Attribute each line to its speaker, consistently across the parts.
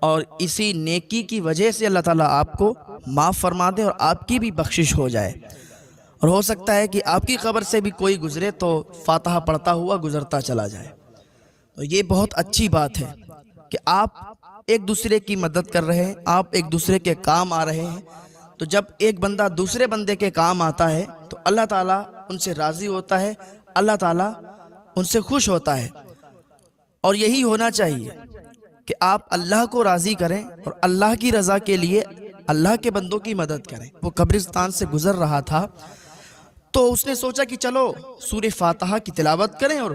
Speaker 1: اور اسی نیکی کی وجہ سے اللہ تعالیٰ آپ کو معاف فرما دے اور آپ کی بھی بخشش ہو جائے۔ اور ہو سکتا ہے کہ آپ کی قبر سے بھی کوئی گزرے تو فاتحہ پڑھتا ہوا گزرتا چلا جائے۔ تو یہ بہت اچھی بات ہے کہ آپ ایک دوسرے کی مدد کر رہے ہیں، آپ ایک دوسرے کے کام آ رہے ہیں۔ تو جب ایک بندہ دوسرے بندے کے کام آتا ہے تو اللہ تعالیٰ ان سے راضی ہوتا ہے، اللہ تعالیٰ ان سے خوش ہوتا ہے۔ اور یہی ہونا چاہیے کہ آپ اللہ کو راضی کریں اور اللہ کی رضا کے لیے اللہ کے بندوں کی مدد کریں۔ وہ قبرستان سے گزر رہا تھا تو اس نے سوچا کہ چلو سورہ فاتحہ کی تلاوت کریں اور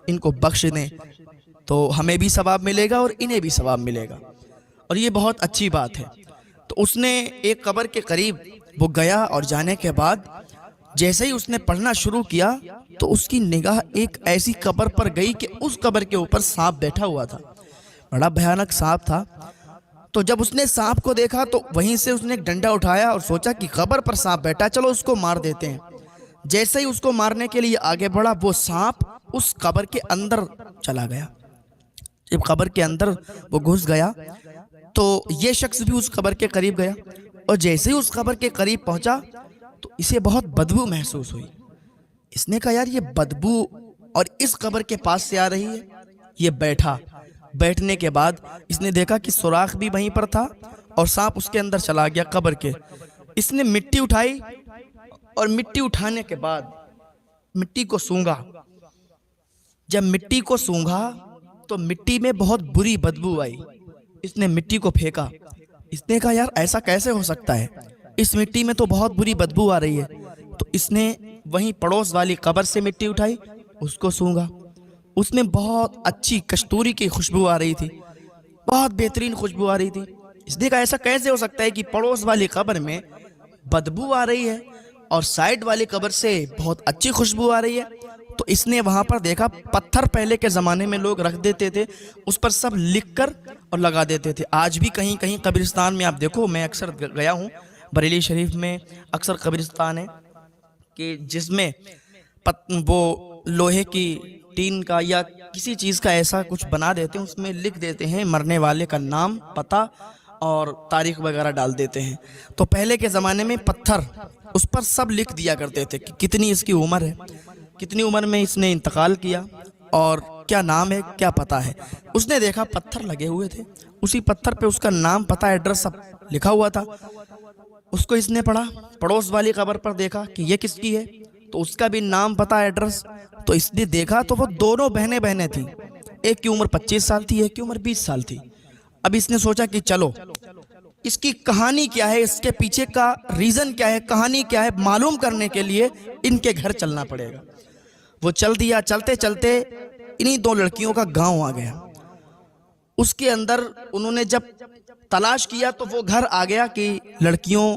Speaker 1: ان کو بخش دیں، تو ہمیں بھی ثواب ملے گا اور انہیں بھی ثواب ملے گا، اور یہ بہت اچھی بات ہے۔ تو اس نے ایک قبر کے قریب وہ گیا اور جانے کے بعد جیسے ہی اس نے پڑھنا شروع کیا تو اس کی نگاہ ایک ایسی قبر پر گئی کہ اس قبر کے اوپر سانپ بیٹھا ہوا تھا، بڑا بھیانک سانپ تھا۔ تو جب اس نے سانپ کو دیکھا تو وہیں سے اس نے ایک ڈنڈا اٹھایا اور سوچا کہ قبر پر سانپ بیٹھا، چلو اس کو مار دیتے ہیں۔ جیسے ہی اس کو مارنے کے لیے آگے بڑھا، وہ سانپ اس قبر کے اندر چلا گیا۔ جب قبر کے اندر وہ گھس گیا تو یہ شخص بھی اس قبر کے قریب گیا، اور جیسے ہی اس قبر کے قریب پہنچا تو اسے بہت بدبو محسوس ہوئی۔ اس نے کہا یار یہ بدبو اور اس قبر کے پاس سے آ رہی ہے۔ یہ بیٹھا، بیٹھنے کے بعد اس نے دیکھا کہ سوراخ بھی وہیں پر تھا اور سانپ اس کے اندر چلا گیا قبر کے۔ اس نے مٹی اٹھائی اور مٹی اٹھانے کے بعد مٹی کو سونگھا۔ جب مٹی کو سونگھا تو مٹی میں بہت بری بدبو آئی۔ اس نے مٹی کو پھینکا۔ اس نے کہا یار ایسا کیسے ہو سکتا ہے، اس مٹی میں تو بہت بری بدبو آ رہی ہے۔ تو اس نے وہیں پڑوس والی قبر سے مٹی اٹھائی، اس کو سونگھا۔ اس میں بہت اچھی کستوری کی خوشبو آ رہی تھی، بہت بہترین خوشبو آ رہی تھی۔ اس نے کہا ایسا کیسے ہو سکتا ہے کہ پڑوس والی قبر میں بدبو آ رہی ہے اور سائیڈ والی قبر سے بہت اچھی خوشبو آ رہی ہے۔ تو اس نے وہاں پر دیکھا پتھر پہلے کے زمانے میں لوگ رکھ دیتے تھے، اس پر سب لکھ کر اور لگا دیتے تھے۔ آج بھی کہیں کہیں قبرستان میں آپ دیکھو، میں اکثر گیا ہوں بریلی شریف میں، اکثر قبرستان ہے کہ جس میں وہ لوہے کی ٹین کا یا کسی چیز کا ایسا کچھ بنا دیتے ہیں، اس میں لکھ دیتے ہیں مرنے والے کا نام، پتہ اور تاریخ وغیرہ ڈال دیتے ہیں۔ تو پہلے کے زمانے میں پتھر اس پر سب لکھ دیا کرتے تھے کہ کتنی اس کی عمر ہے، کتنی عمر میں اس نے انتقال کیا اور کیا نام ہے، کیا پتہ ہے۔ اس نے دیکھا پتھر لگے ہوئے تھے، اسی پتھر پہ اس کا نام، پتہ، ایڈریس سب لکھا ہوا تھا۔ اس کو اس نے پڑھا، پڑوس والی قبر پر دیکھا کہ یہ کس کی ہے، تو اس کا بھی نام، پتہ، ایڈریس۔ تو اس نے دیکھا تو وہ دونوں بہنیں تھیں، ایک کی عمر 25 سال تھی، ایک کی عمر 20 سال تھی۔ اب اس نے سوچا کہ چلو اس کی کہانی کیا ہے، اس کے پیچھے کا ریزن کیا ہے، کہانی کیا ہے، معلوم کرنے کے لیے ان کے گھر چلنا پڑے گا۔ وہ چل دیا، چلتے چلتے انہی دو لڑکیوں کا گاؤں آ گیا۔ اس کے اندر انہوں نے جب تلاش کیا تو وہ گھر آ گیا کہ لڑکیوں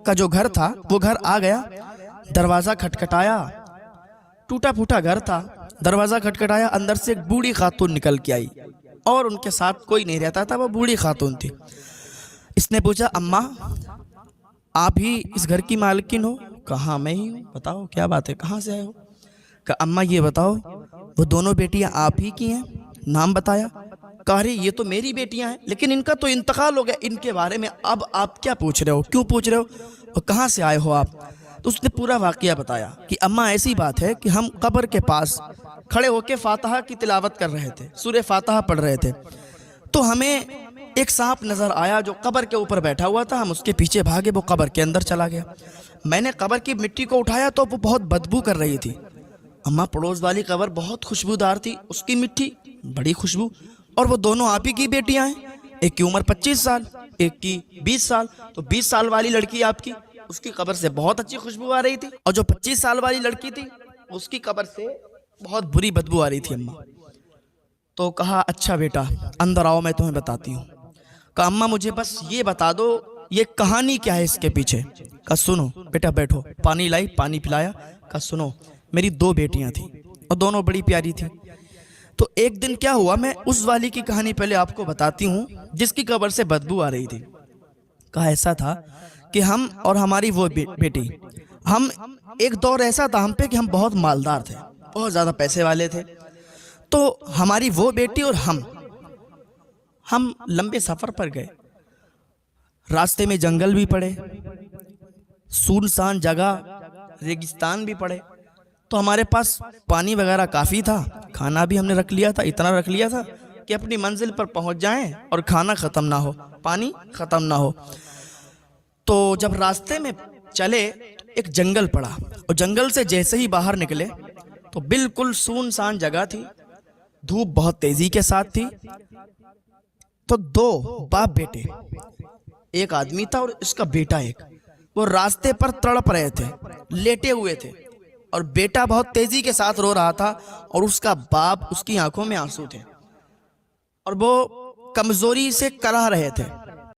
Speaker 1: کا جو گھر تھا وہ گھر آ گیا۔ دروازہ کھٹکھٹایا، ٹوٹا پھوٹا گھر تھا، دروازہ کھٹکھٹایا، اندر سے ایک بوڑھی خاتون نکل کے آئی اور ان کے ساتھ کوئی نہیں رہتا تھا، وہ بوڑھی خاتون تھی۔ اس نے پوچھا اماں آپ ہی اس گھر کی مالکن ہو؟ کہا میں ہی ہوں، بتاؤ کیا بات ہے، کہاں سے آئے ہو؟ کہا اماں یہ بتاؤ وہ دونوں بیٹیاں آپ ہی کی ہیں؟ نام بتایا۔ کہا رہی یہ تو میری بیٹیاں ہیں لیکن ان کا تو انتقال ہو گیا، ان کے بارے میں اب آپ کیا پوچھ رہے ہو، کیوں پوچھ رہے ہو، اور کہاں سے آئے ہو آپ؟ تو اس نے پورا واقعہ بتایا کہ اماں ایسی بات ہے کہ ہم قبر کے پاس کھڑے ہو کے فاتحہ کی تلاوت کر رہے تھے، سورہ فاتحہ پڑھ رہے تھے، تو ہمیں ایک سانپ نظر آیا جو قبر کے اوپر بیٹھا ہوا تھا، ہم اس کے پیچھے بھاگے، وہ قبر کے اندر چلا گیا۔ میں نے قبر کی مٹی کو اٹھایا تو وہ بہت بدبو کر رہی تھی۔ اماں پڑوس والی قبر بہت خوشبودار تھی، اس کی مٹی بڑی خوشبو، اور وہ دونوں آپ ہی کی بیٹیاں ہیں، ایک کی عمر 25 سال، ایک کی 20 سال، تو 20 سال والی لڑکی آپ کی، اس کی قبر سے بہت اچھی خوشبو آ رہی تھی، اور جو 25 سال والی لڑکی تھی اس کی قبر سے بہت بری بدبو آ رہی تھی اماں۔ تو کہا اچھا بیٹا اندر آؤ میں تمہیں بتاتی ہوں۔ کہا اماں مجھے بس یہ بتا دو یہ کہانی کیا ہے اس کے پیچھے؟ کہا سنو بیٹا بیٹھو، پانی لائی، پانی پلایا۔ کہا سنو میری 2 بیٹیاں تھیں اور دونوں بڑی پیاری تھیں۔ تو ایک دن کیا ہوا، میں اس والی کی کہانی پہلے آپ کو بتاتی ہوں جس کی قبر سے بدبو آ رہی تھی۔ کہا ایسا تھا کہ ہم اور ہماری وہ بیٹی، ہم ایک دور ایسا تھا ہم پہ کہ ہم بہت مالدار تھے، بہت زیادہ پیسے والے تھے۔ تو ہماری وہ بیٹی اور ہم لمبے سفر پر گئے، راستے میں جنگل بھی پڑے، سنسان جگہ ریگستان بھی پڑے، تو ہمارے پاس پانی وغیرہ کافی تھا، کھانا بھی ہم نے رکھ لیا تھا، اتنا رکھ لیا تھا کہ اپنی منزل پر پہنچ جائیں اور کھانا ختم نہ ہو، پانی ختم نہ ہو۔ تو جب راستے میں چلے ایک جنگل پڑا، اور جنگل سے جیسے ہی باہر نکلے تو بالکل سنسان جگہ تھی، دھوپ بہت تیزی کے ساتھ تھی، تو دو باپ بیٹے، ایک آدمی تھا اور اس کا بیٹا ایک، وہ راستے پر تڑپ رہے تھے، لیٹے ہوئے تھے، اور بیٹا بہت تیزی کے ساتھ رو رہا تھا اور اس کا باپ، اس کی آنکھوں میں آنسو تھے، اور وہ کمزوری سے کڑہ رہے تھے۔